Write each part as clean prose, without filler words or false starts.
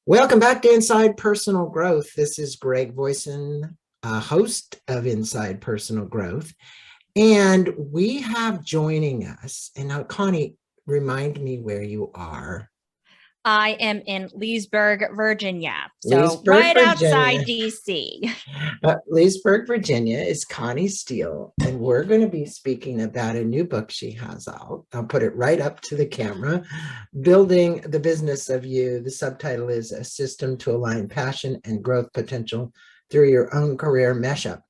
Welcome back to Inside Personal Growth. This is Greg Voisin, host of Inside Personal Growth. And we have joining us, and now Connie, remind me where you are. I am in Leesburg, Virginia. So Leesburg, right outside Virginia. DC. Leesburg, Virginia is Connie Steele, and we're going to be speaking about a new book she has out. I'll put it right up to the camera. Building the Business of You. The subtitle is A System to Align Passion and Growth Potential Through Your Own Career Mashup.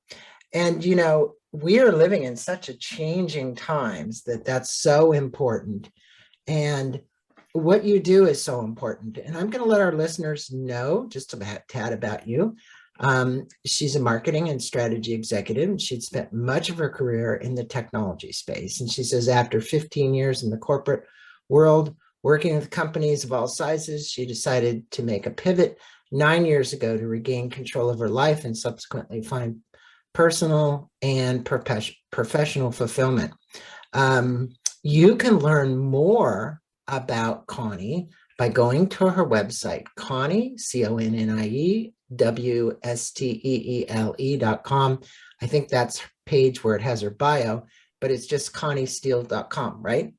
And, you know, we are living in such a changing times that's so important. And what you do is so important. And I'm going to let our listeners know just a tad about you. She's a marketing and strategy executive. She'd spent much of her career in the technology space. And she says after 15 years in the corporate world, working with companies of all sizes, she decided to make a pivot 9 years ago to regain control of her life and subsequently find personal and professional fulfillment. You can learn more about Connie by going to her website, Connie, ConnieWSteele.com. I think that's her page where it has her bio, but it's just ConnieSteele.com, right?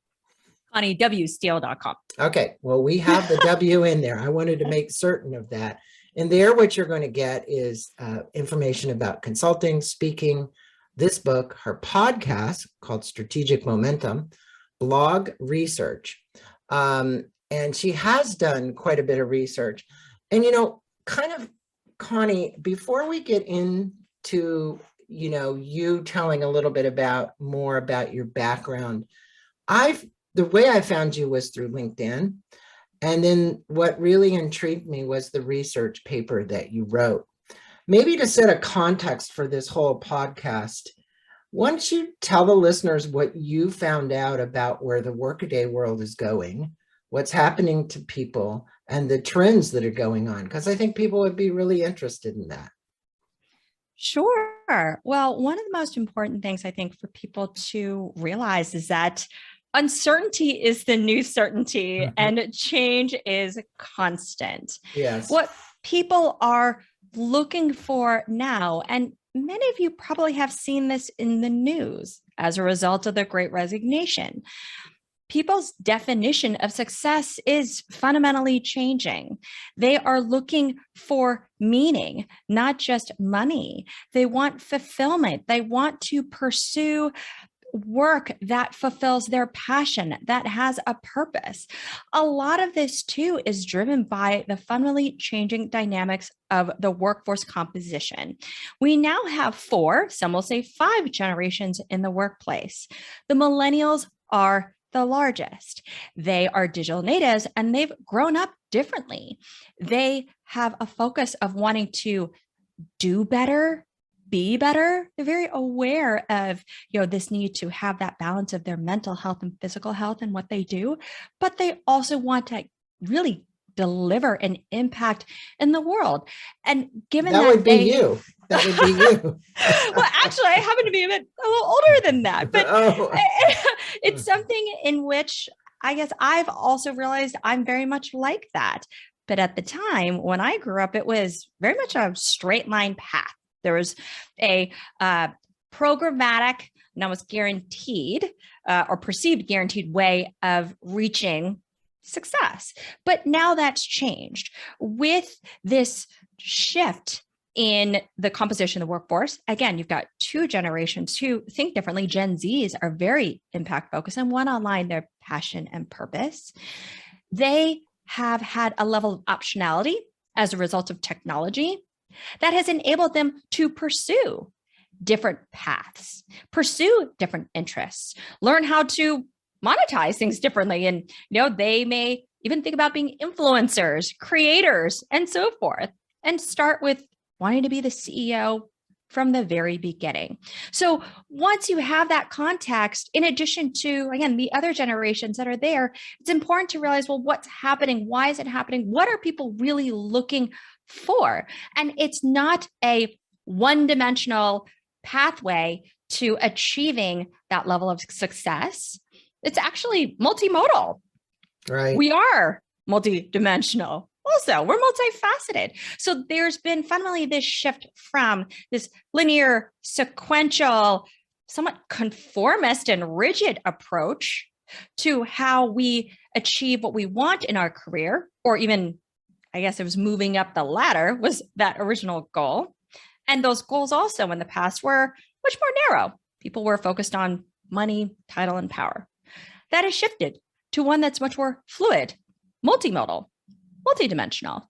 ConnieWSteele.com. Okay, well, we have the W in there. I wanted to make certain of that. And there, what you're going to get is information about consulting, speaking, this book, her podcast called Strategic Momentum, blog, research. And she has done quite a bit of research. And, you know, kind of, Connie, before we get into, you know, you telling a little bit more about your background, the way I found you was through LinkedIn. And then what really intrigued me was the research paper that you wrote. Maybe to set a context for this whole podcast, why don't you tell the listeners what you found out about where the workaday world is going, what's happening to people, and the trends that are going on? Because I think people would be really interested in that. Sure. Well, one of the most important things I think for people to realize is that uncertainty is the new certainty and change is constant. Yes. What people are looking for now, and many of you probably have seen this in the news as a result of the Great Resignation. People's definition of success is fundamentally changing. They are looking for meaning, not just money. They want fulfillment. They want to pursue work that fulfills their passion, that has a purpose. A lot of this too is driven by the fundamentally changing dynamics of the workforce composition. We now have 4, some will say 5 generations in the workplace. The millennials are the largest. They are digital natives and they've grown up differently. They have a focus of wanting to do better, be better. They're very aware of, this need to have that balance of their mental health and physical health and what they do, but they also want to really deliver an impact in the world. And given that would be you. That would be you. Well, actually, I happen to be a little older than that, but it's something in which I guess I've also realized I'm very much like that. But at the time when I grew up, it was very much a straight line path. There was a programmatic, and almost guaranteed or perceived guaranteed way of reaching success. But now that's changed with this shift in the composition of the workforce. Again, you've got 2 generations who think differently. Gen Zs are very impact focused and want to align their passion and purpose. They have had a level of optionality as a result of technology that has enabled them to pursue different paths, pursue different interests, learn how to monetize things differently. And, they may even think about being influencers, creators, and so forth, and start with wanting to be the CEO from the very beginning. So once you have that context, in addition to, again, the other generations that are there, it's important to realize, well, what's happening? Why is it happening? What are people really looking for? And it's not a one-dimensional pathway to achieving that level of success. It's actually multimodal. Right. We are multidimensional. Also, we're multifaceted. So there's been fundamentally this shift from this linear, sequential, somewhat conformist and rigid approach to how we achieve what we want in our career, or even, I guess it was moving up the ladder was that original goal. And those goals also in the past were much more narrow. People were focused on money, title, and power. That has shifted to one that's much more fluid, multimodal, multidimensional.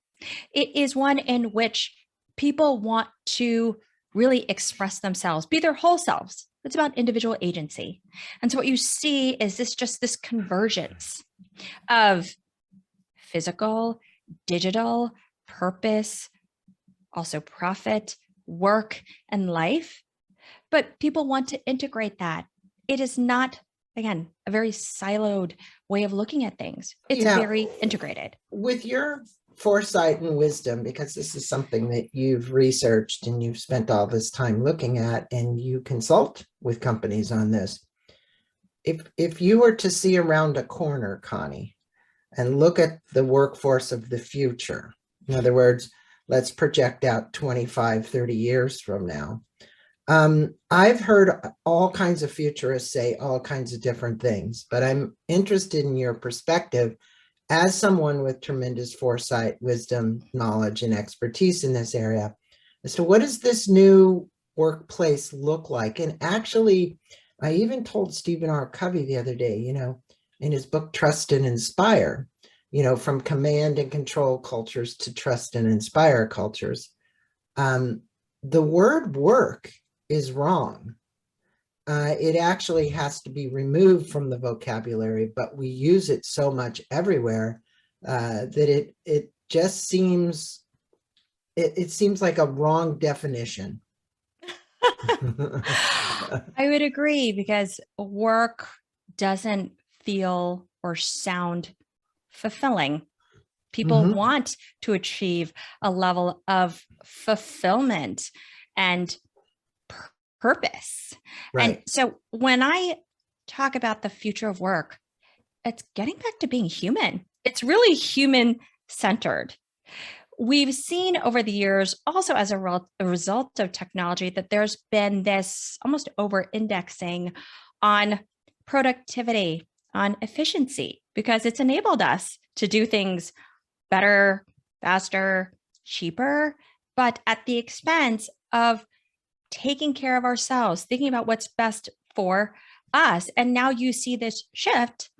It is one in which people want to really express themselves, be their whole selves. It's about individual agency. And so what you see is this convergence of physical, digital, purpose, also profit, work, and life. But people want to integrate that. It is not, again, a very siloed way of looking at things. It's very integrated. With your foresight and wisdom, because this is something that you've researched and you've spent all this time looking at, and you consult with companies on this. If you were to see around a corner, Connie, and look at the workforce of the future, in other words, let's project out 25, 30 years from now. I've heard all kinds of futurists say all kinds of different things, but I'm interested in your perspective as someone with tremendous foresight, wisdom, knowledge, and expertise in this area, as to what does this new workplace look like? And actually, I even told Stephen R. Covey the other day, in his book, Trust and Inspire, from command and control cultures to trust and inspire cultures. The word work is wrong. It actually has to be removed from the vocabulary, but we use it so much everywhere that it just seems, it seems like a wrong definition. I would agree, because work doesn't feel or sound fulfilling. People want to achieve a level of fulfillment and purpose. Right. And so when I talk about the future of work, it's getting back to being human. It's really human centered. We've seen over the years, also as a result of technology, that there's been this almost over indexing on productivity, on efficiency, because it's enabled us to do things better, faster, cheaper, but at the expense of taking care of ourselves, thinking about what's best for us. And now you see this shift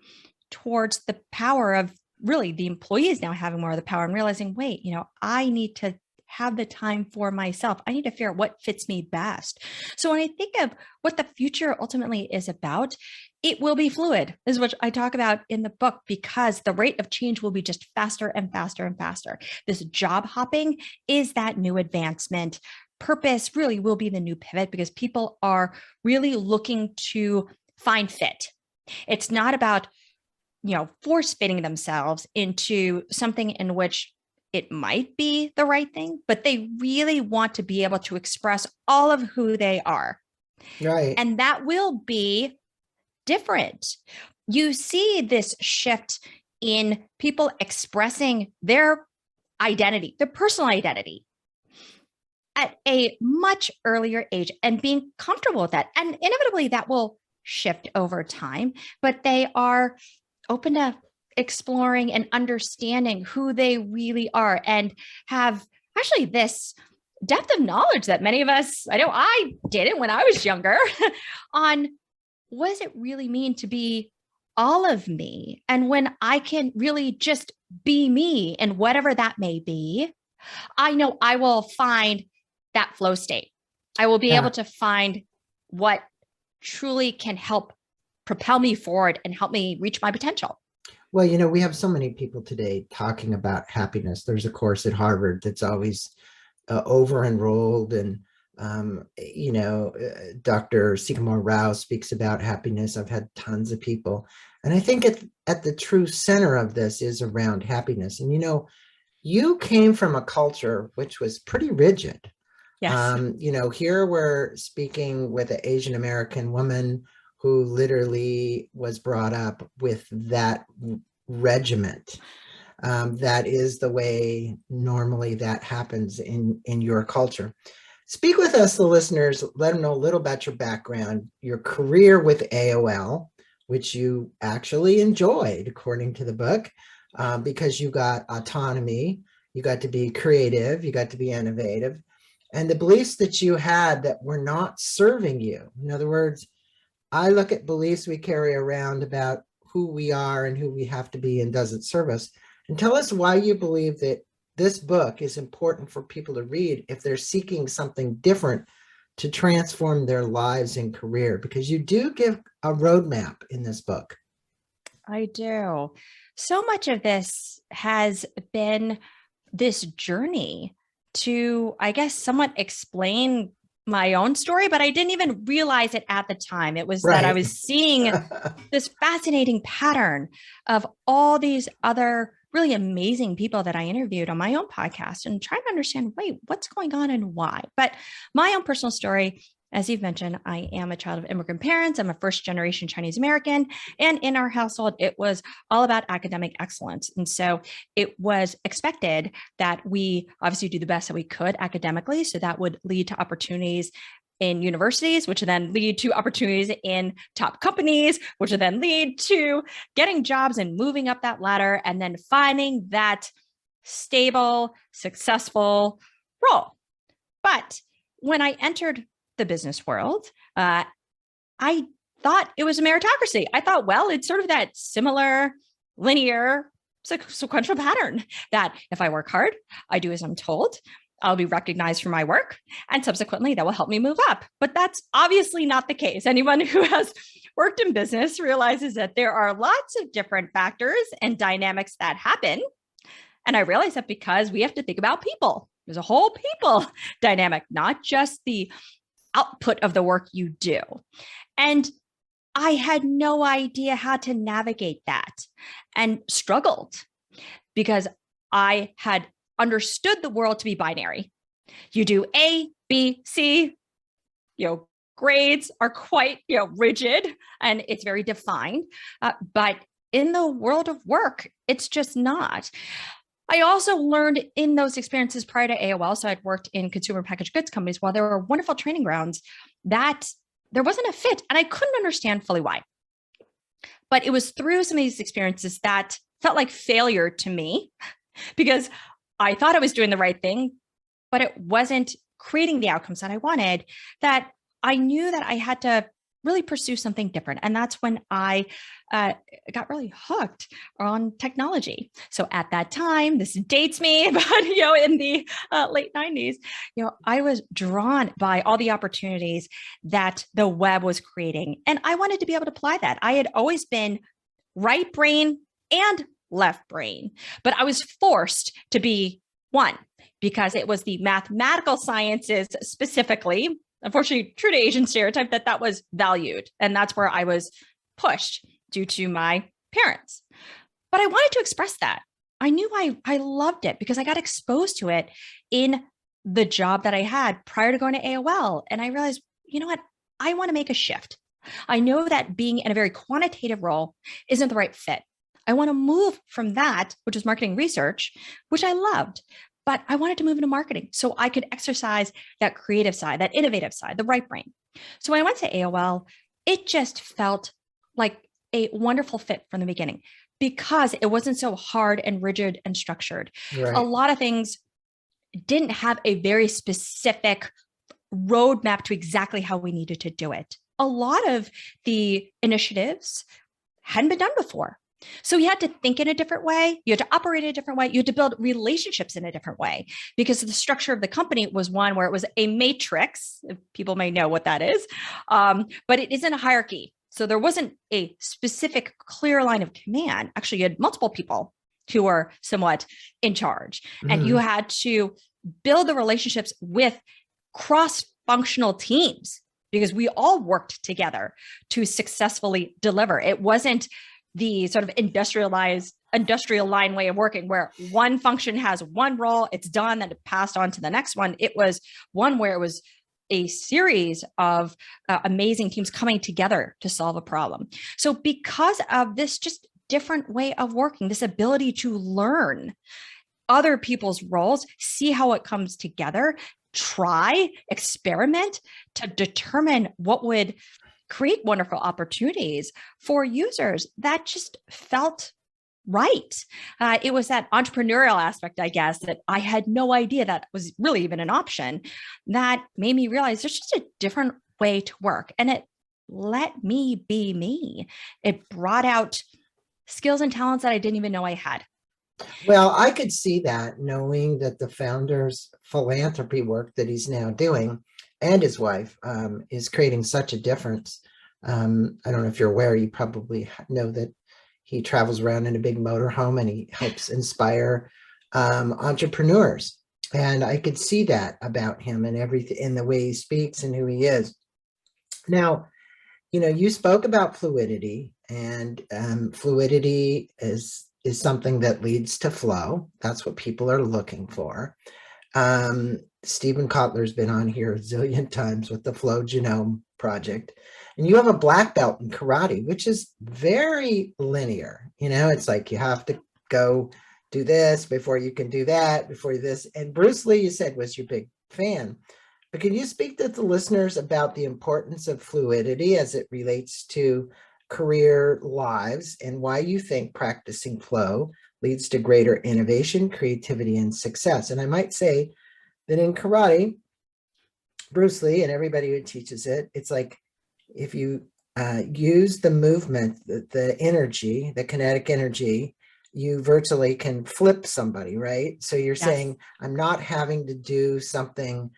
towards the power of really the employees now having more of the power and realizing, wait, I need to have the time for myself. I need to figure out what fits me best. So when I think of what the future ultimately is about, it will be fluid, is what I talk about in the book, because the rate of change will be just faster and faster and faster. This job hopping is that new advancement. Purpose really will be the new pivot, because people are really looking to find fit. It's not about, force fitting themselves into something in which it might be the right thing, but they really want to be able to express all of who they are. Right. And that will be different. You see this shift in people expressing their identity, their personal identity, at a much earlier age and being comfortable with that. And inevitably that will shift over time, but they are open to exploring and understanding who they really are, and have actually this depth of knowledge that many of us, I know I didn't when I was younger, on what does it really mean to be all of me? And when I can really just be me, and whatever that may be, I know I will find that flow state. I will be able to find what truly can help propel me forward and help me reach my potential. Well, we have so many people today talking about happiness. There's a course at Harvard that's always over enrolled, and Dr. Sycamore Rao speaks about happiness. I've had tons of people, and I think at the true center of this is around happiness. And you came from a culture which was pretty rigid. Yes. Here we're speaking with an Asian American woman who literally was brought up with that regiment. That is the way normally that happens in your culture. Speak with us, the listeners, let them know a little about your background, your career with AOL, which you actually enjoyed, according to the book, because you got autonomy, you got to be creative, you got to be innovative, and the beliefs that you had that were not serving you. In other words, I look at beliefs we carry around about who we are and who we have to be and doesn't serve us. And tell us why you believe that this book is important for people to read if they're seeking something different to transform their lives and career, because you do give a roadmap in this book. I do. So much of this has been this journey to, I guess, somewhat explain my own story, but I didn't even realize it at the time. It was that I was seeing this fascinating pattern of all these other really amazing people that I interviewed on my own podcast and trying to understand, wait, what's going on and why? But my own personal story, as you've mentioned, I am a child of immigrant parents. I'm a first generation Chinese American. And in our household, it was all about academic excellence. And so it was expected that we obviously do the best that we could academically. So that would lead to opportunities in universities, which would then lead to opportunities in top companies, which would then lead to getting jobs and moving up that ladder and then finding that stable, successful role. But when I entered the business world, I thought it was a meritocracy. I thought, well, it's sort of that similar linear sequential pattern that if I work hard, I do as I'm told, I'll be recognized for my work, and subsequently that will help me move up. But that's obviously not the case. Anyone who has worked in business realizes that there are lots of different factors and dynamics that happen. And I realize that because we have to think about people. There's a whole people dynamic, not just the output of the work you do. And I had no idea how to navigate that and struggled because I had understood the world to be binary. You do A, B, C, grades are quite, rigid and it's very defined. But in the world of work, it's just not. I also learned in those experiences prior to AOL, so I'd worked in consumer packaged goods companies, while there were wonderful training grounds, that there wasn't a fit and I couldn't understand fully why. But it was through some of these experiences that felt like failure to me because I thought I was doing the right thing, but it wasn't creating the outcomes that I wanted, that I knew that I had to really pursue something different. And that's when I got really hooked on technology. So at that time, this dates me, but in the late 90s, I was drawn by all the opportunities that the web was creating. And I wanted to be able to apply that. I had always been right brain and left brain, but I was forced to be one because it was the mathematical sciences specifically, unfortunately, true to Asian stereotype, that was valued. And that's where I was pushed due to my parents. But I wanted to express that. I knew I loved it because I got exposed to it in the job that I had prior to going to AOL. And I realized, you know what? I want to make a shift. I know that being in a very quantitative role isn't the right fit. I want to move from that, which is marketing research, which I loved, but I wanted to move into marketing so I could exercise that creative side, that innovative side, the right brain. So when I went to AOL, it just felt like a wonderful fit from the beginning because it wasn't so hard and rigid and structured. Right. A lot of things didn't have a very specific roadmap to exactly how we needed to do it. A lot of the initiatives hadn't been done before. So you had to think in a different way. You had to operate in a different way. You had to build relationships in a different way because the structure of the company was one where it was a matrix. People may know what that is, but it isn't a hierarchy. So there wasn't a specific clear line of command. Actually, you had multiple people who were somewhat in charge, and you had to build the relationships with cross-functional teams because we all worked together to successfully deliver. It wasn't the sort of industrial line way of working where one function has one role, it's done, then it passed on to the next one. It was one where it was a series of amazing teams coming together to solve a problem. So because of this just different way of working, this ability to learn other people's roles, see how it comes together, try, experiment to determine what would create wonderful opportunities for users. That just felt right. It was that entrepreneurial aspect, I guess, that I had no idea that was really even an option, that made me realize there's just a different way to work. And it let me be me. It brought out skills and talents that I didn't even know I had. Well, I could see that, knowing that the founder's philanthropy work that he's now doing and his wife is creating such a difference. I don't know if you're aware, you probably know that he travels around in a big motorhome and he helps inspire entrepreneurs. And I could see that about him and everything, in the way he speaks and who he is. Now, you spoke about fluidity, and fluidity is something that leads to flow. That's what people are looking for. Stephen Kotler's been on here a zillion times with the Flow Genome Project. And you have a black belt in karate, which is very linear. It's like you have to go do this before you can do that, before this. And Bruce Lee, you said, was your big fan. But can you speak to the listeners about the importance of fluidity as it relates to career lives, and why you think practicing flow leads to greater innovation, creativity, and success? And I might say that in karate, Bruce Lee and everybody who teaches it, it's like if you use the movement, the energy, the kinetic energy, you virtually can flip somebody, right? So you're saying, I'm not having to do something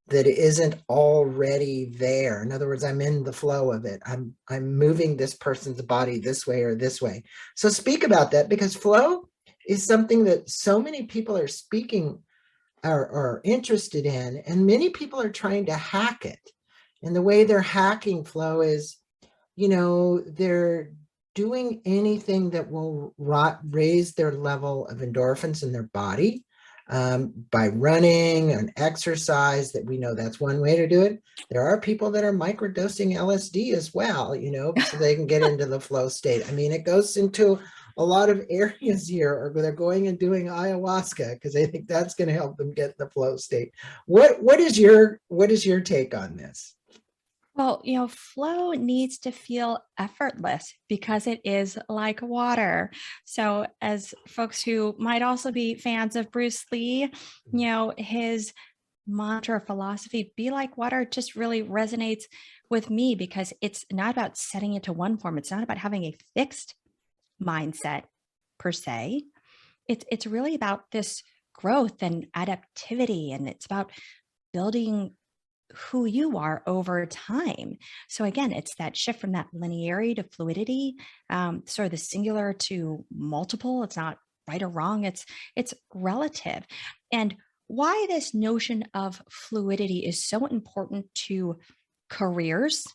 that isn't already there. In other words, I'm in the flow of it. I'm moving this person's body this way or this way. So speak about that, because flow is something that so many people are speaking or interested in, and many people are trying to hack it. And the way they're hacking flow is, they're doing anything that will raise their level of endorphins in their body. By running and exercise, that we know that's one way to do it. There are people that are microdosing LSD as well, so they can get into the flow state. I mean, it goes into a lot of areas here, or they're going and doing ayahuasca because they think that's going to help them get the flow state. What is your take on this? Well, flow needs to feel effortless because it is like water. So, as folks who might also be fans of Bruce Lee, his mantra philosophy, be like water, just really resonates with me, because it's not about setting it to one form. It's not about having a fixed mindset per se. It's really about this growth and adaptivity, and it's about building who you are over time. So again, it's that shift from that linearity to fluidity, sort of the singular to multiple. It's not right or wrong. It's relative. And why this notion of fluidity is so important to careers,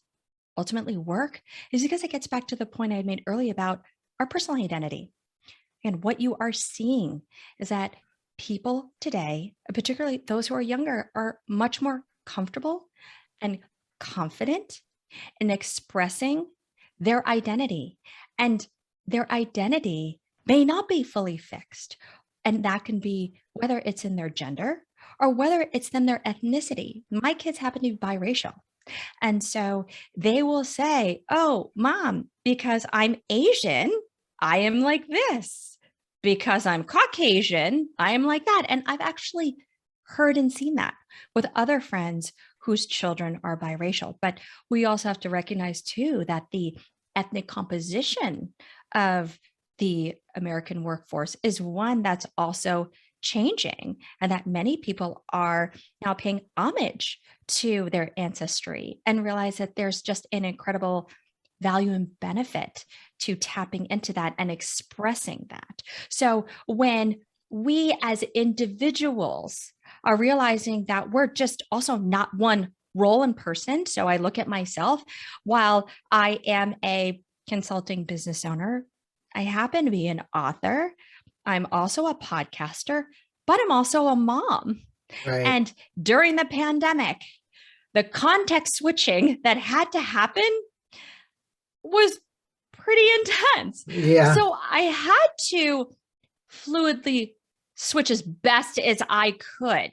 ultimately work, is because it gets back to the point I had made earlier about our personal identity. And what you are seeing is that people today, particularly those who are younger, are much more comfortable and confident in expressing their identity. And their identity may not be fully fixed. And that can be whether it's in their gender or whether it's in their ethnicity. My kids happen to be biracial. And so they will say, oh, mom, because I'm Asian, I am like this. Because I'm Caucasian, I am like that. And I've actually heard and seen that with other friends whose children are biracial. But we also have to recognize too that the ethnic composition of the American workforce is one that's also changing, and that many people are now paying homage to their ancestry and realize that there's just an incredible value and benefit to tapping into that and expressing that. So when we as individuals are realizing that we're just also not one role in person. So I look at myself, while I am a consulting business owner, I happen to be an author. I'm also a podcaster, but I'm also a mom. Right. And during the pandemic, the context switching that had to happen was pretty intense. Yeah. So I had to fluidly switch as best as I could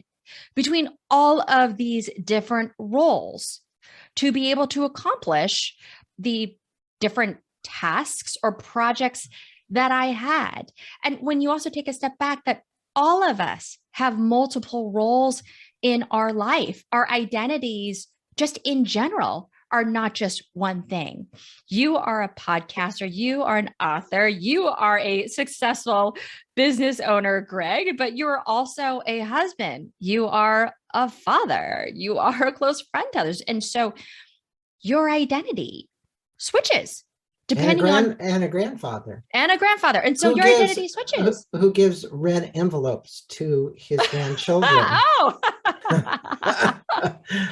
between all of these different roles to be able to accomplish the different tasks or projects that I had. And when you also take a step back, that all of us have multiple roles in our life, our identities, just in general, are not just one thing. You are a podcaster, you are an author, you are a successful business owner, Greg, but you are also a husband, you are a father, you are a close friend to others. And so your identity switches depending on and a grandfather and a grandfather. And so who your gives identity switches. who gives red envelopes to his grandchildren. Oh.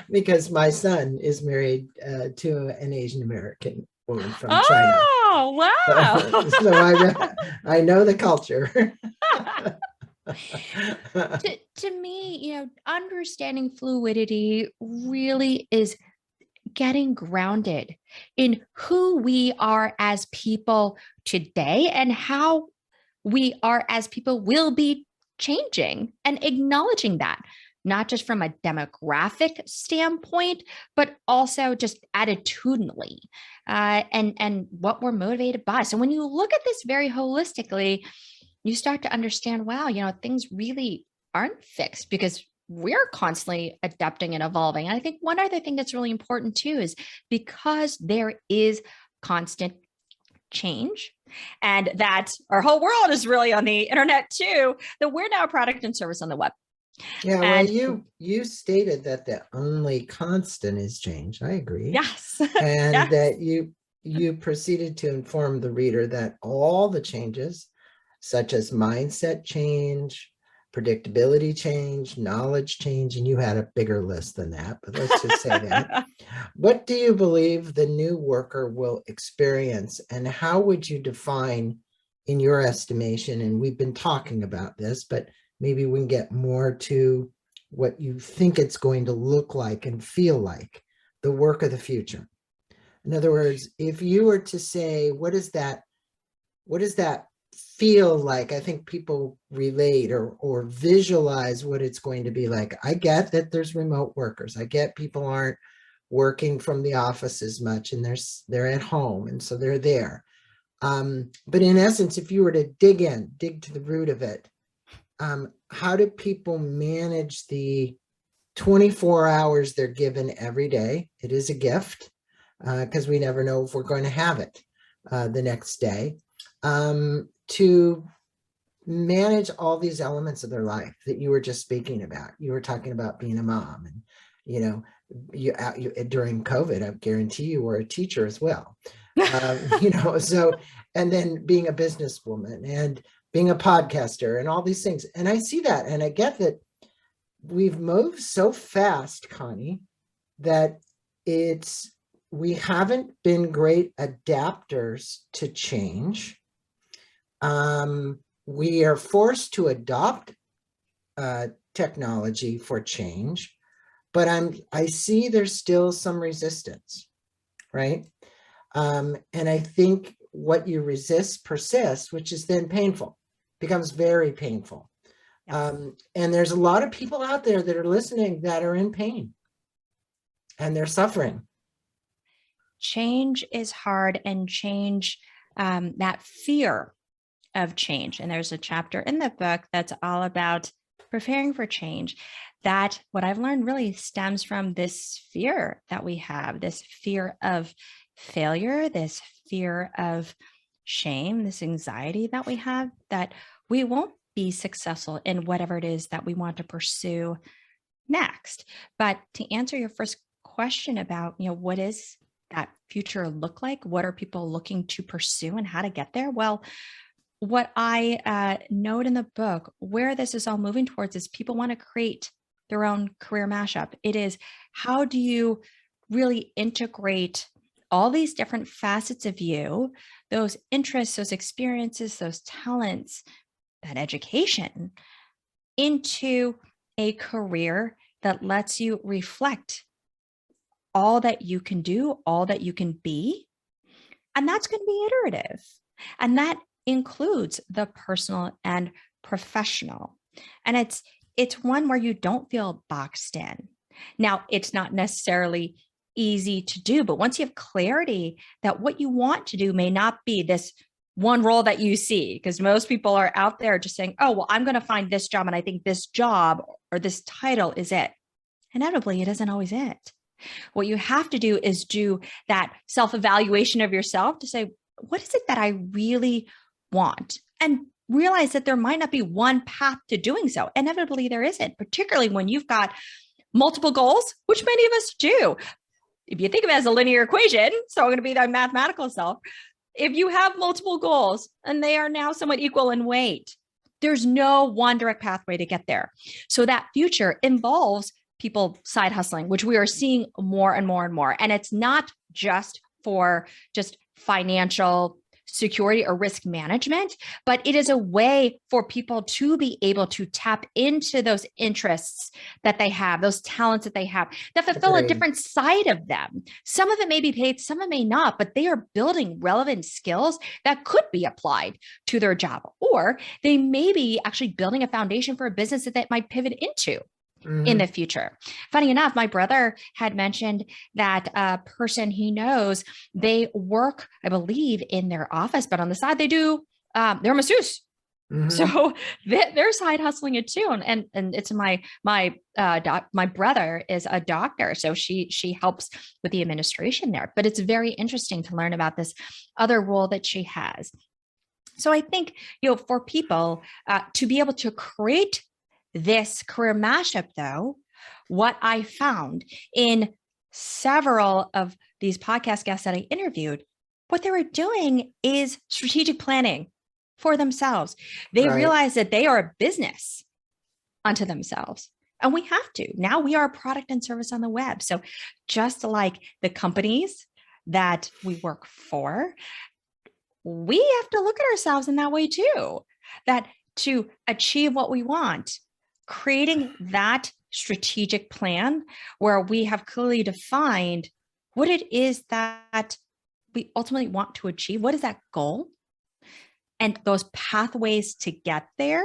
Because my son is married to an Asian American woman from China. Oh, wow. So I know the culture. To me, understanding fluidity really is getting grounded in who we are as people today and how we are as people will be changing, and acknowledging that, not just from a demographic standpoint, but also just attitudinally, and what we're motivated by. So when you look at this very holistically, you start to understand, wow, things really aren't fixed because we're constantly adapting and evolving. And I think one other thing that's really important too is because there is constant change, and that our whole world is really on the internet too, that we're now a product and service on the web. Yeah, And well, you stated that the only constant is change. I agree. yes. And yes. that you proceeded to inform the reader that all the changes, such as mindset change, predictability change, knowledge change, and you had a bigger list than that, but let's just say that. What do you believe the new worker will experience, and how would you define, in your estimation, and we've been talking about this, but maybe we can get more to what you think it's going to look like and feel like, the work of the future? In other words, if you were to say, what does that feel like? I think people relate or visualize what it's going to be like. I get that there's remote workers. I get people aren't working from the office as much, and they're at home, and so they're there. But in essence, if you were to dig to the root of it, how do people manage the 24 hours they're given every day? It is a gift, because we never know if we're going to have it the next day, to manage all these elements of their life that you were just speaking about. You were talking about being a mom, and you during COVID, I guarantee you were a teacher as well. So, and then being a businesswoman and being a podcaster and all these things. And I see that, and I get that we've moved so fast, Connie, that we haven't been great adapters to change. We are forced to adopt technology for change, but I see there's still some resistance, right? And I think what you resist persists, which is then painful, becomes very painful. And there's a lot of people out there that are listening that are in pain, and they're suffering. Change is hard, and change, that fear of change. And there's a chapter in the book that's all about preparing for change. That what I've learned really stems from this fear that we have, this fear of failure, this fear of shame, this anxiety that we have, that we won't be successful in whatever it is that we want to pursue next. But to answer your first question about, what is that future look like? What are people looking to pursue and how to get there? Well, what I note in the book, where this is all moving towards, is people want to create their own career mashup. It is, how do you really integrate all these different facets of you, those interests, those experiences, those talents, that education, into a career that lets you reflect all that you can do, all that you can be, And that's going to be iterative. And that includes the personal and professional. And it's one where you don't feel boxed in. Now, it's not necessarily easy to do, but once you have clarity that what you want to do may not be this one role that you see, because most people are out there just saying, oh, well, I'm going to find this job and I think this job or this title is it. Inevitably, it isn't always it. What you have to do is do that self-evaluation of yourself to say, what is it that I really want? And realize that there might not be one path to doing so. Inevitably, there isn't, particularly when you've got multiple goals, which many of us do. If you think of it as a linear equation, so I'm going to be that mathematical self. If you have multiple goals and they are now somewhat equal in weight, there's no one direct pathway to get there. So that future involves people side hustling, which we are seeing more and more and more. And it's not just for just financial security or risk management, but it is a way for people to be able to tap into those interests that they have, those talents that they have, that fulfill a different side of them. Some of it may be paid, some of it may not, but they are building relevant skills that could be applied to their job, or they may be actually building a foundation for a business that they might pivot into in the future. Funny enough, my brother had mentioned that a person he knows, they work, I believe, in their office, but on the side they do, they're a masseuse. So they're side hustling it too. And it's my brother is a doctor. So she helps with the administration there, but it's very interesting to learn about this other role that she has. So I think, for people to be able to create this career mashup, though, what I found in several of these podcast guests that I interviewed, what they were doing is strategic planning for themselves. They realized that they are a business unto themselves. And we have to. Now we are a product and service on the web. So just like the companies that we work for, we have to look at ourselves in that way too, that to achieve what we want, creating that strategic plan where we have clearly defined what it is that we ultimately want to achieve. What is that goal? And those pathways to get there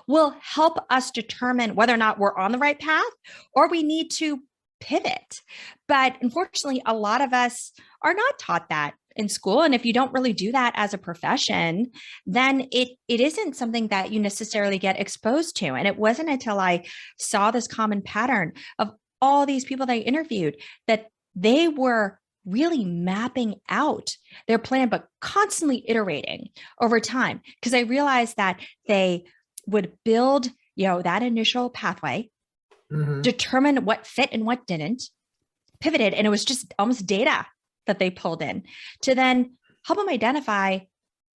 will help us determine whether or not we're on the right path or we need to pivot. But unfortunately, a lot of us are not taught that in school. And if you don't really do that as a profession, then it isn't something that you necessarily get exposed to. And it wasn't until I saw this common pattern of all these people that I interviewed that they were really mapping out their plan, but constantly iterating over time. Because I realized that they would build, that initial pathway, determine what fit and what didn't, pivoted, and it was just almost data that they pulled in to then help them identify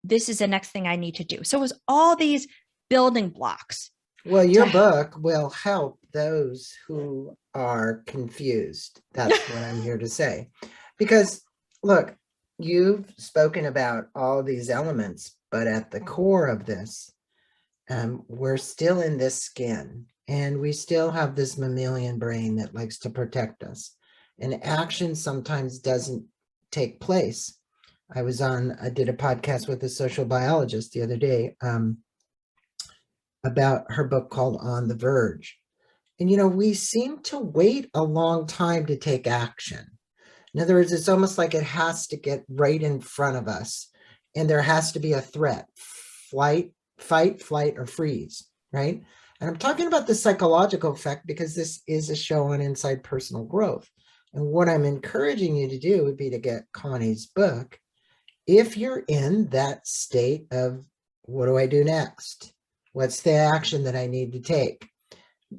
this is the next thing I need to do. So it was all these building blocks. Well, your book will help those who are confused. That's what I'm here to say. Because look, you've spoken about all these elements, but at the core of this, we're still in this skin and we still have this mammalian brain that likes to protect us. And action sometimes doesn't take place. I did a podcast with a social biologist the other day about her book called On the Verge. And, we seem to wait a long time to take action. In other words, it's almost like it has to get right in front of us. And there has to be a threat, fight, flight, or freeze, right? And I'm talking about the psychological effect because this is a show on inside personal growth. And what I'm encouraging you to do would be to get Connie's book if you're in that state of, what do I do next? What's the action that I need to take?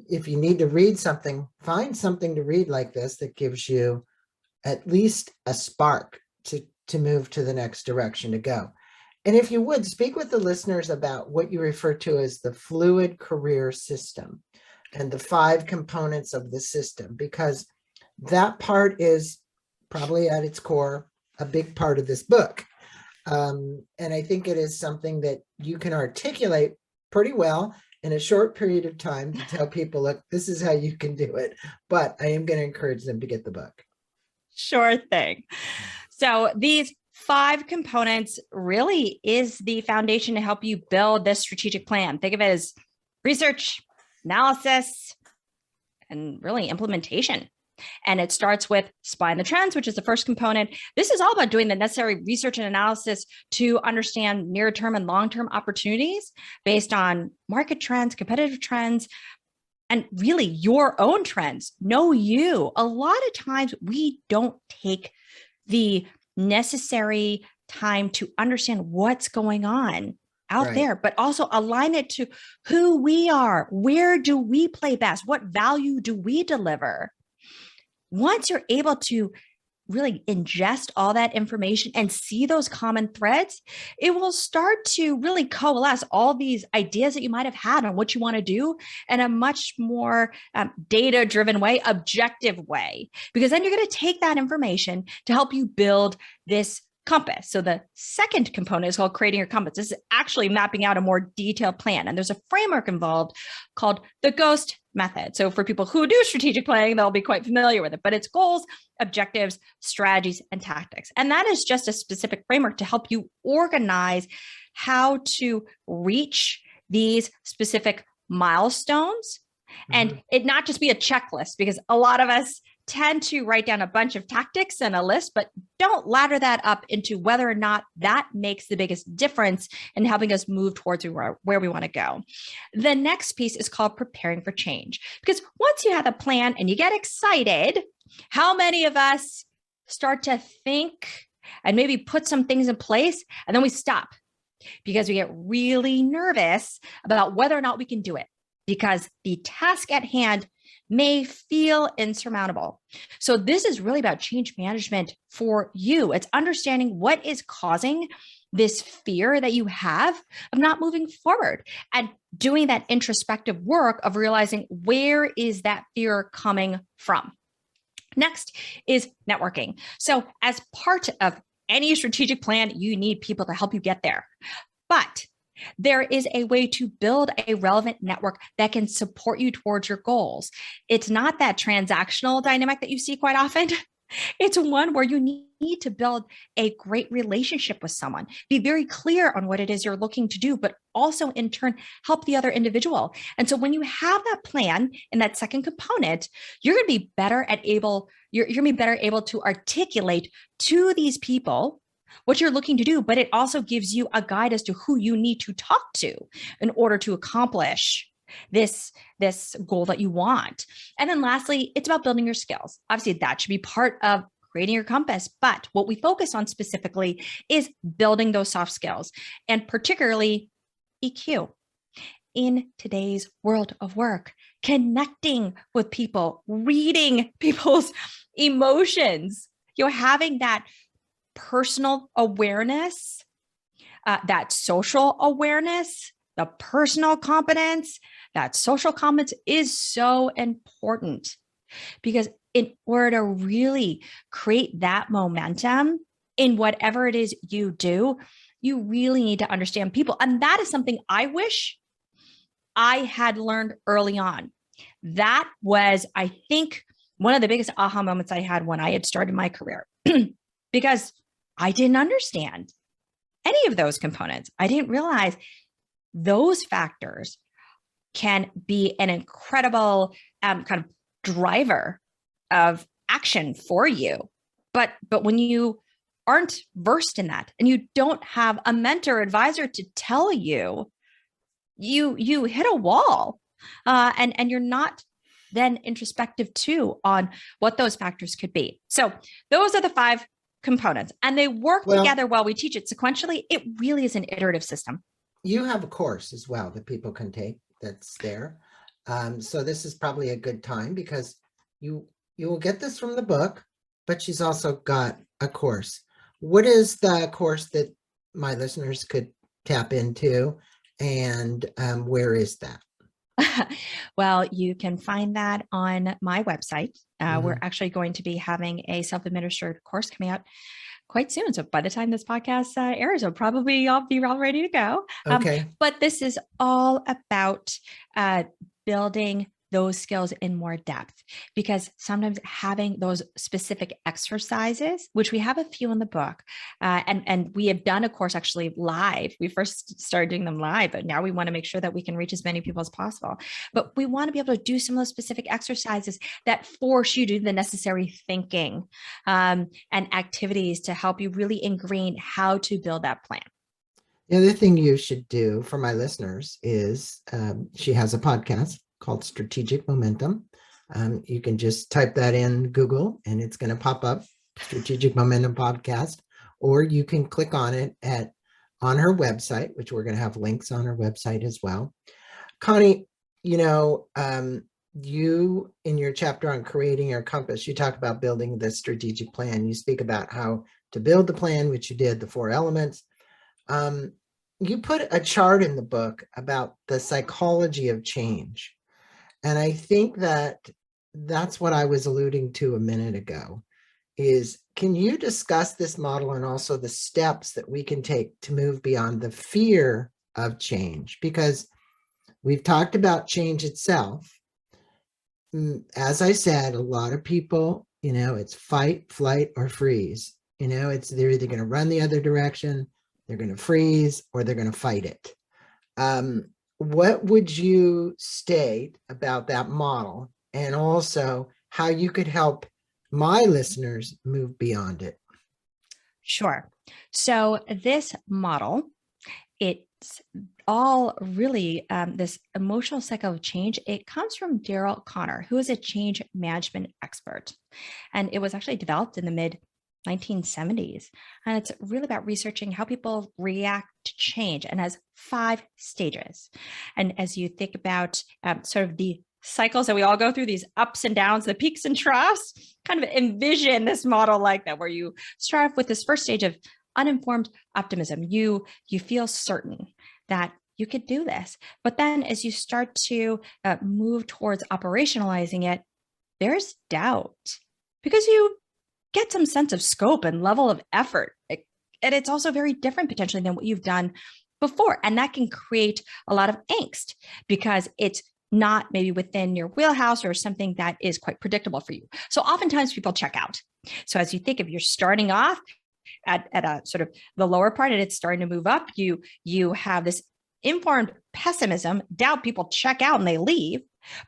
If you need to read something, find something to read like this that gives you at least a spark to move to the next direction to go. And if you would, speak with the listeners about what you refer to as the fluid career system and the 5 components of the system, because that part is probably at its core a big part of this book. And I think it is something that you can articulate pretty well in a short period of time to tell people, look, this is how you can do it. But I am going to encourage them to get the book. Sure thing. So these 5 components really is the foundation to help you build this strategic plan. Think of it as research, analysis, and really implementation. And it starts with spying the trends, which is the first component. This is all about doing the necessary research and analysis to understand near-term and long-term opportunities based on market trends, competitive trends, and really your own trends. Know you. A lot of times we don't take the necessary time to understand what's going on out there, but also align it to who we are. Where do we play best? What value do we deliver? Once you're able to really ingest all that information and see those common threads, it will start to really coalesce all these ideas that you might have had on what you want to do in a much more data-driven way, objective way, because then you're going to take that information to help you build this compass. So the second component is called creating your compass. This is actually mapping out a more detailed plan. And there's a framework involved called the GHOST method. So for people who do strategic planning, they'll be quite familiar with it, but it's goals, objectives, strategies, and tactics. And that is just a specific framework to help you organize how to reach these specific milestones. And it not just be a checklist, because a lot of us tend to write down a bunch of tactics and a list, but don't ladder that up into whether or not that makes the biggest difference in helping us move towards where we want to go. The next piece is called preparing for change, because once you have a plan and you get excited, how many of us start to think and maybe put some things in place, and then we stop because we get really nervous about whether or not we can do it, because the task at hand may feel insurmountable. So this is really about change management for you. It's understanding what is causing this fear that you have of not moving forward and doing that introspective work of realizing where is that fear coming from. Next is networking. So as part of any strategic plan, you need people to help you get there. But there is a way to build a relevant network that can support you towards your goals. It's not that transactional dynamic that you see quite often. It's one where you need to build a great relationship with someone, be very clear on what it is you're looking to do, but also in turn help the other individual. And so when you have that plan in that second component, you're going to be better able to articulate to these people what you're looking to do, but it also gives you a guide as to who you need to talk to in order to accomplish this goal that you want. And then lastly, it's about building your skills. Obviously, that should be part of creating your compass, but what we focus on specifically is building those soft skills, and particularly EQ. In today's world of work, connecting with people, reading people's emotions, having that personal awareness, that social awareness, the personal competence, that social competence is so important, because in order to really create that momentum in whatever it is you do, you really need to understand people. And that is something I wish I had learned early on. That was, I think, one of the biggest aha moments I had when I had started my career, because I didn't understand any of those components. I didn't realize those factors can be an incredible kind of driver of action for you. But when you aren't versed in that and you don't have a mentor or advisor to tell you, you hit a wall, and you're not then introspective too on what those factors could be. So those are the 5 components, and they work together while we teach it sequentially. It really is an iterative system. You have a course as well that people can take that's there. So this is probably a good time, because you will get this from the book, but she's also got a course. What is the course that my listeners could tap into, and where is that? Well, you can find that on my website. We're actually going to be having a self-administered course coming out quite soon. So by the time this podcast airs, I'll probably all be all ready to go. Okay. But this is all about building those skills in more depth, because sometimes having those specific exercises, which we have a few in the book, and we have done a course actually live. We first started doing them live, but now we want to make sure that we can reach as many people as possible. But we want to be able to do some of those specific exercises that force you to do the necessary thinking and activities to help you really ingrain how to build that plan. The other thing you should do for my listeners is she has a podcast called Strategic Momentum. You can just type that in Google and it's going to pop up, Strategic Momentum Podcast, or you can click on it on her website, which we're going to have links on her website as well. Connie, you in your chapter on creating your compass, you talk about building the strategic plan. You speak about how to build the plan, which you did, the 4 elements. You put a chart in the book about the psychology of change. And I think that's what I was alluding to a minute ago, is can you discuss this model and also the steps that we can take to move beyond the fear of change? Because we've talked about change itself. As I said, a lot of people, it's fight, flight, or freeze. They're either going to run the other direction, they're going to freeze, or they're going to fight it. What would you state about that model, and also how you could help my listeners move beyond it? Sure. So this model, it's all really this emotional cycle of change. It comes from Daryl Connor, who is a change management expert. And it was actually developed in the mid 1970s. And it's really about researching how people react to change, and has 5 stages. And as you think about sort of the cycles that we all go through, these ups and downs, the peaks and troughs, kind of envision this model like that, where you start off with this first stage of uninformed optimism. You feel certain that you could do this. But then as you start to move towards operationalizing it, there's doubt, because you get some sense of scope and level of effort. And it's also very different potentially than what you've done before. And that can create a lot of angst, because it's not maybe within your wheelhouse or something that is quite predictable for you. So oftentimes people check out. So as you think, if you're starting off at a sort of the lower part and it's starting to move up, you have this informed pessimism, doubt, people check out and they leave.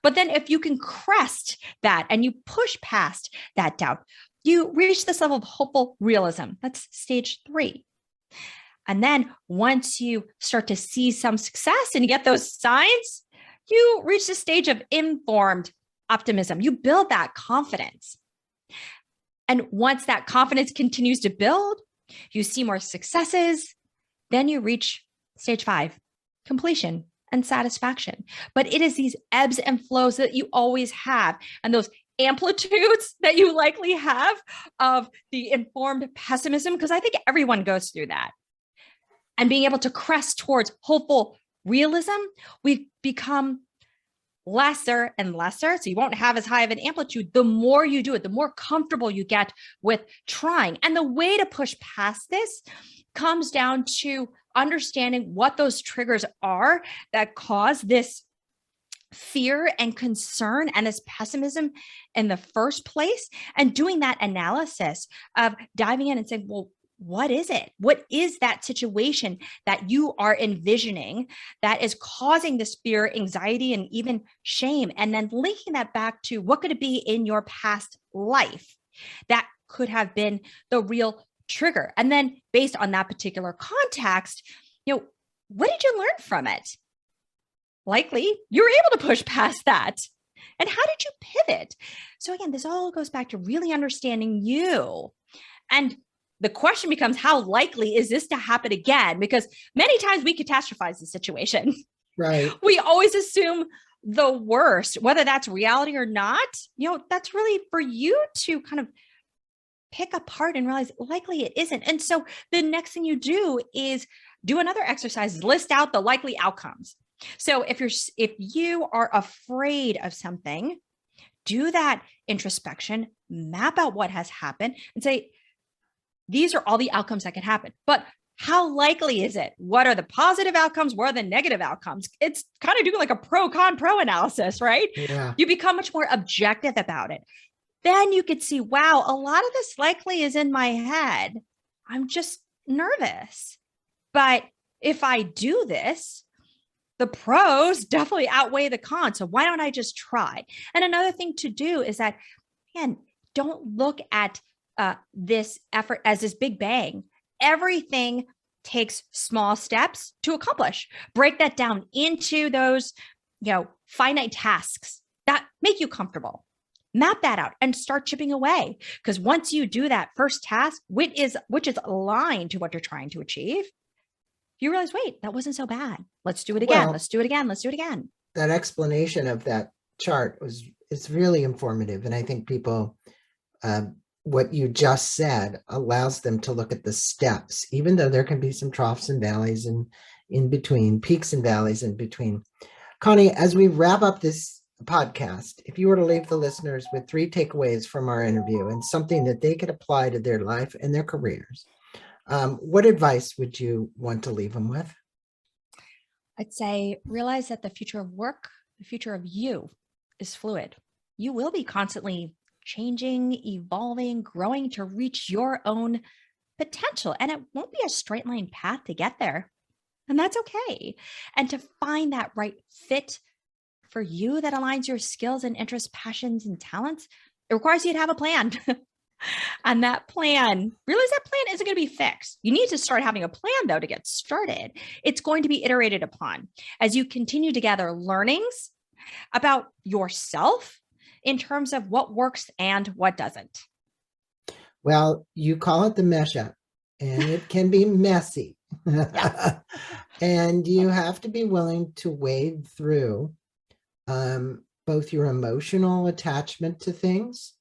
But then if you can crest that and you push past that doubt, you reach this level of hopeful realism. That's stage 3. And then once you start to see some success and you get those signs, you reach the stage of informed optimism. You build that confidence. And once that confidence continues to build, you see more successes, then you reach stage 5, completion and satisfaction. But it is these ebbs and flows that you always have, and those amplitudes that you likely have of the informed pessimism, because I think everyone goes through that. And being able to crest towards hopeful realism, we've become lesser and lesser. So you won't have as high of an amplitude. The more you do it, the more comfortable you get with trying. And the way to push past this comes down to understanding what those triggers are that cause this fear and concern and this pessimism in the first place, and doing that analysis of diving in and saying, well, what is it? What is that situation that you are envisioning that is causing this fear, anxiety, and even shame? And then linking that back to what could it be in your past life that could have been the real trigger? And then based on that particular context, what did you learn from it? Likely you were able to push past that. And how did you pivot? So again, this all goes back to really understanding you. And the question becomes, how likely is this to happen again? Because many times we catastrophize the situation. Right. We always assume the worst, whether that's reality or not. That's really for you to kind of pick apart and realize likely it isn't. And so the next thing you do is do another exercise, list out the likely outcomes. So if you are afraid of something, do that introspection, map out what has happened, and say, these are all the outcomes that can happen. But How likely is it? What are the positive outcomes? What are the negative outcomes? It's kind of doing like a pro analysis, right? Yeah. You become much more objective about it. Then you could see, wow, a lot of this likely is in my head. I'm just nervous. But if I do this, the pros definitely outweigh the cons. So why don't I just try? And another thing to do is that, man, don't look at this effort as this big bang. Everything takes small steps to accomplish. Break that down into those, finite tasks that make you comfortable. Map that out and start chipping away. Because once you do that first task, which is aligned to what you're trying to achieve, you realize, wait, that wasn't so bad. Let's do it again. Let's do it again. Let's do it again. That explanation of that chart is really informative. And I think people, what you just said allows them to look at the steps, even though there can be some troughs and valleys and in between, peaks and valleys in between. Connie, as we wrap up this podcast, if you were to leave the listeners with 3 takeaways from our interview and something that they could apply to their life and their careers, what advice would you want to leave them with? I'd say realize that the future of work, the future of you is fluid. You will be constantly changing, evolving, growing to reach your own potential. And it won't be a straight line path to get there. And that's okay. And to find that right fit for you that aligns your skills and interests, passions, and talents, it requires you to have a plan. And that plan, realize that plan isn't going to be fixed. You need to start having a plan, though, to get started. It's going to be iterated upon as you continue to gather learnings about yourself in terms of what works and what doesn't. Well, you call it the Mashup, and it can be messy. And you have to be willing to wade through both your emotional attachment to things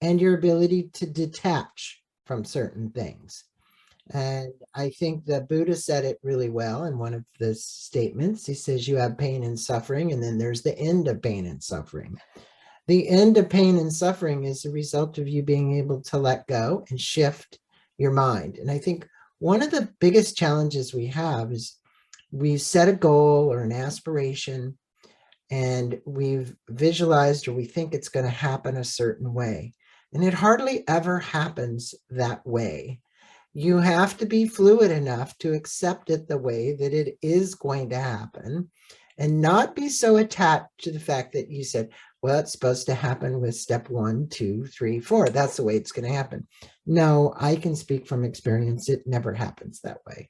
and your ability to detach from certain things. And I think the Buddha said it really well in one of the statements. He says, you have pain and suffering, and then there's the end of pain and suffering. The end of pain and suffering is the result of you being able to let go and shift your mind. And I think one of the biggest challenges we have is we set a goal or an aspiration, and we've visualized or we think it's going to happen a certain way. And it hardly ever happens that way. You have to be fluid enough to accept it the way that it is going to happen and not be so attached to the fact that you said, well, it's supposed to happen with step 1, 2, 3, 4. That's the way it's going to happen. No, I can speak from experience. It never happens that way.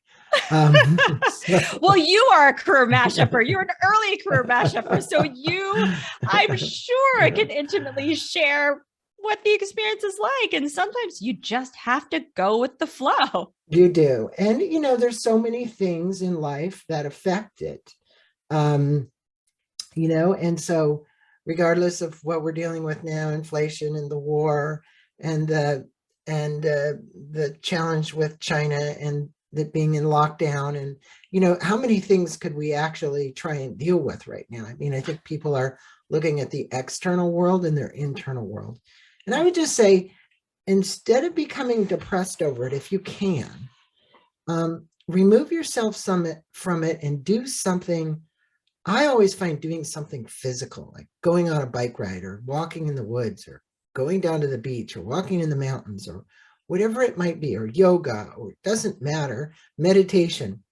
Well, you are a career mashupper. You're an early career mashupper. So you, I'm sure, can intimately share what the experience is like. And sometimes you just have to go with the flow. You do. And, there's so many things in life that affect it. And so regardless of what we're dealing with now, inflation and the war and the challenge with China and that being in lockdown, and, how many things could we actually try and deal with right now? I mean, I think people are looking at the external world and their internal world. And I would just say, instead of becoming depressed over it, if you can, remove yourself from it and do something. I always find doing something physical, like going on a bike ride or walking in the woods or going down to the beach or walking in the mountains or whatever it might be, or yoga, or it doesn't matter, meditation.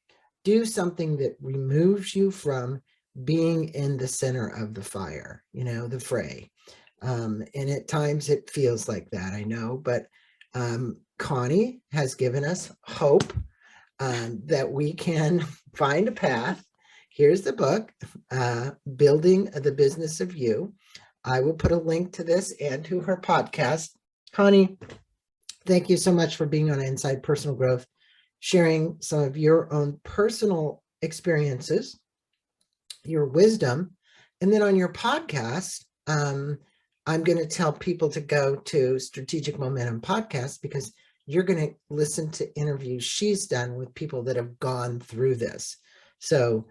Do something that removes you from being in the center of the fire, the fray. And at times it feels like that, I know, but Connie has given us hope that we can find a path. Here's the book, Building the Business of You. I will put a link to this and to her podcast. Connie, thank you so much for being on Inside Personal Growth, sharing some of your own personal experiences, your wisdom. And then on your podcast, I'm going to tell people to go to Strategic Momentum Podcast, because you're going to listen to interviews she's done with people that have gone through this. So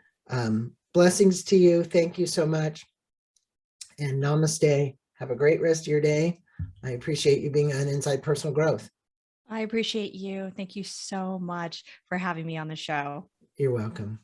blessings to you. Thank you so much. And namaste. Have a great rest of your day. I appreciate you being on Inside Personal Growth. I appreciate you. Thank you so much for having me on the show. You're welcome.